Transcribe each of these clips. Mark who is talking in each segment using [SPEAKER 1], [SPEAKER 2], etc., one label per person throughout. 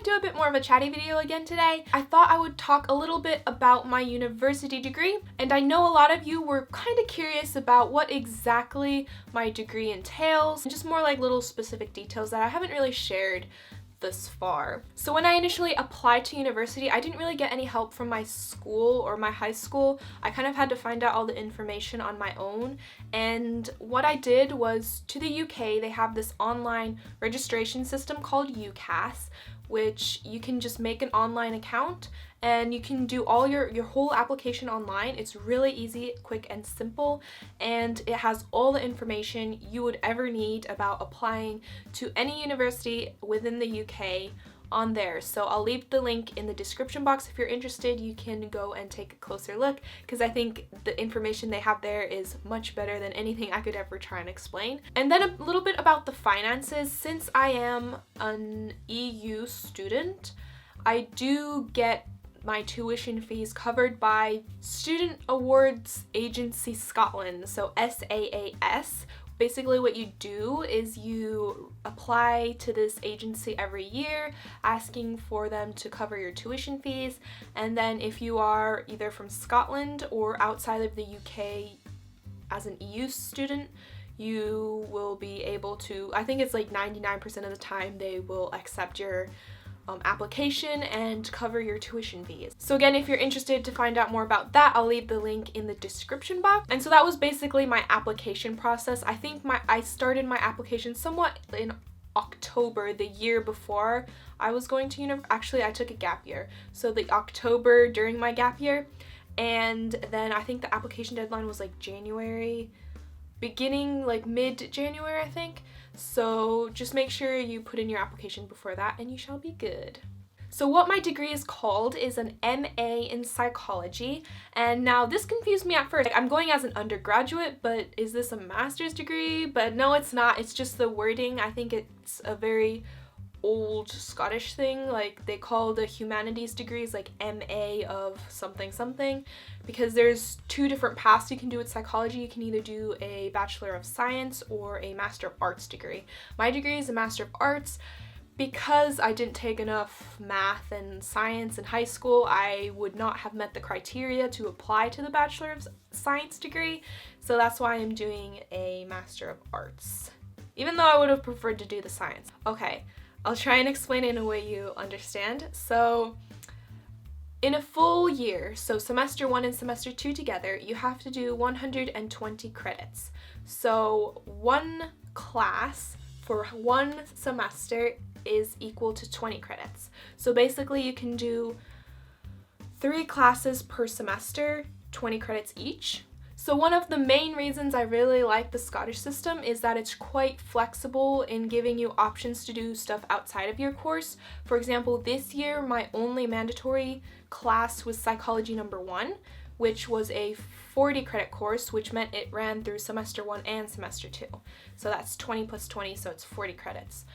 [SPEAKER 1] I do a bit more of a chatty video again today. I thought I would talk a little bit about my university degree, and I know a lot of you were kind of curious about what exactly my degree entails, and just more like little specific details that I haven't really shared this far. So when I initially applied to university, I didn't really get any help from my school or my high school. I kind of had to find out all the information on my own, and what I did was, to the UK, they have this online registration system called UCAS, which you can just make an online account and you can do all your whole application online. It's really easy, quick, and simple, and it has all the information you would ever need about applying to any university within the UK on there. So I'll leave the link in the description box. If you're interested, you can go and take a closer look, because I think the information they have there is much better than anything I could ever try and explain. And then a little bit about the finances. Since I am an EU student, I do get my tuition fees covered by Student Awards Agency Scotland, so SAAS. Basically what you do is you apply to this agency every year asking for them to cover your tuition fees, and then if you are either from Scotland or outside of the UK as an EU student, you will be able to, I think it's like 99% of the time, they will accept your application and cover your tuition fees. So again, if you're interested to find out more about that, I'll leave the link in the description box. And so that was basically my application process. I think I started my application somewhat in October, the year before I was going to university. Actually, I took a gap year, so the October during my gap year, and then I think the application deadline was like January, beginning like mid-January, I think. So just make sure you put in your application before that and you shall be good. So what my degree is called is an MA in psychology, and now this confused me at first. I'm going as an undergraduate, but is this a master's degree? But no, it's not. It's just the wording. I think it's a very old Scottish thing. Like, they call the humanities degrees like MA of something something, because there's two different paths you can do with psychology. You can either do a Bachelor of Science or a Master of Arts degree. My degree is a Master of Arts. Because I didn't take enough math and science in high school, I would not have met the criteria to apply to the Bachelor of Science degree, so that's why I'm doing a Master of Arts, even though I would have preferred to do the science. Okay, I'll try and explain it in a way you understand. So in a full year, so semester 1 and semester 2 together, you have to do 120 credits. So one class for one semester is equal to 20 credits. So basically you can do 3 classes per semester, 20 credits each. So one of the main reasons I really like the Scottish system is that it's quite flexible in giving you options to do stuff outside of your course. For example, this year my only mandatory class was Psychology number 1, which was a 40 credit course, which meant it ran through semester 1 and semester 2. So that's 20 plus 20, so it's 40 credits.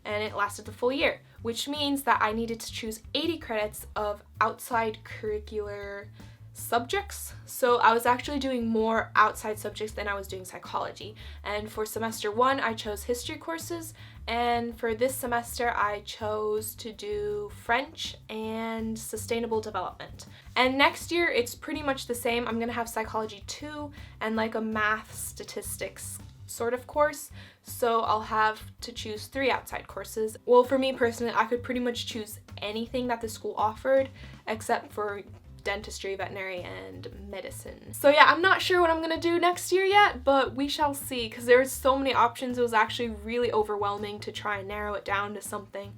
[SPEAKER 1] And it lasted the full year, which means that I needed to choose 80 credits of outside curricular subjects. So I was actually doing more outside subjects than I was doing psychology. And for semester 1, I chose history courses, and for this semester I chose to do French and sustainable development. And next year it's pretty much the same. I'm gonna have psychology 2 and like a math statistics sort of course, so I'll have to choose 3 outside courses. Well, for me personally, I could pretty much choose anything that the school offered except for dentistry, veterinary, and medicine. So yeah, I'm not sure what I'm gonna do next year yet, but we shall see, because there's so many options. It was actually really overwhelming to try and narrow it down to something.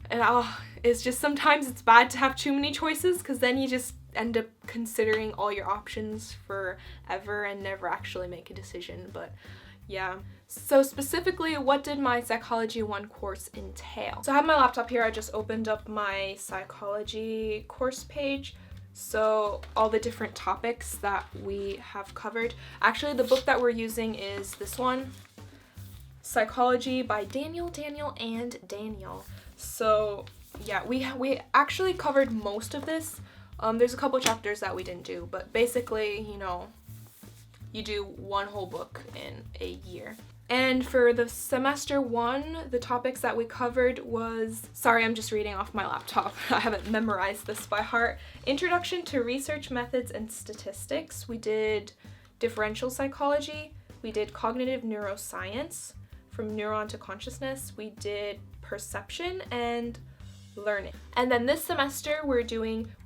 [SPEAKER 1] And it's just, sometimes it's bad to have too many choices, because then you just end up considering all your options forever and never actually make a decision. But yeah. So specifically, what did my Psychology 1 course entail? So I have my laptop here. I just opened up my psychology course page. So all the different topics that we have covered. Actually, the book that we're using is this one, Psychology by Daniel, and Daniel. So yeah, we actually covered most of this. There's a couple chapters that we didn't do, but basically, you know, you do one whole book in a year. And for the semester 1, the topics that we covered was, sorry, I'm just reading off my laptop. I haven't memorized this by heart. Introduction to Research Methods and Statistics. We did differential psychology. We did cognitive neuroscience, from neuron to consciousness. We did perception and learning. And then this semester we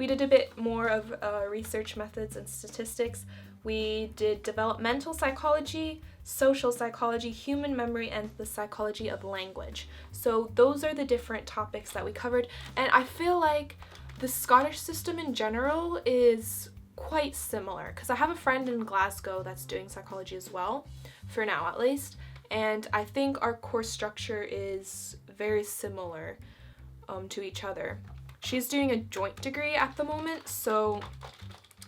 [SPEAKER 1] did a bit more of research methods and statistics. We did developmental psychology, social psychology, human memory, and the psychology of language. So those are the different topics that we covered, and I feel like the Scottish system in general is quite similar, because I have a friend in Glasgow that's doing psychology as well, for now at least, and I think our course structure is very similar to each other. She's doing a joint degree at the moment, so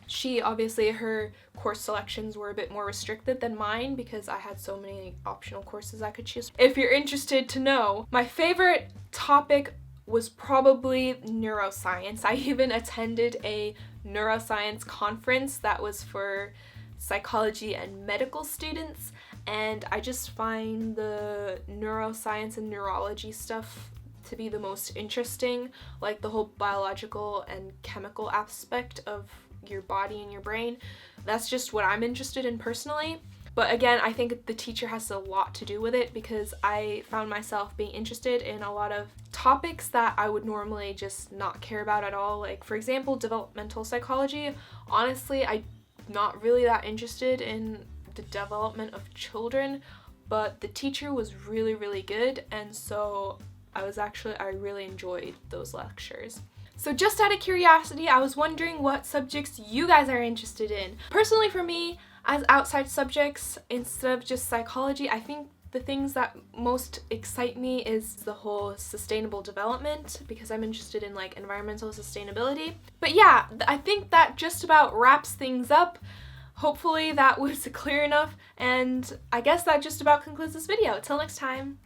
[SPEAKER 1] she obviously, her course selections were a bit more restricted than mine because I had so many optional courses I could choose. If you're interested to know, my favorite topic was probably neuroscience. I even attended a neuroscience conference that was for psychology and medical students, and I just find the neuroscience and neurology stuff to be the most interesting, like the whole biological and chemical aspect of your body and your brain. That's just what I'm interested in personally. But again, I think the teacher has a lot to do with it, because I found myself being interested in a lot of topics that I would normally just not care about at all. Like, for example, developmental psychology. Honestly, I'm not really that interested in the development of children, but the teacher was really, really good, and so I really enjoyed those lectures. So just out of curiosity, I was wondering what subjects you guys are interested in. Personally for me, as outside subjects, instead of just psychology, I think the things that most excite me is the whole sustainable development, because I'm interested in like environmental sustainability. But yeah, I think that just about wraps things up. Hopefully that was clear enough, and I guess that just about concludes this video. Till next time.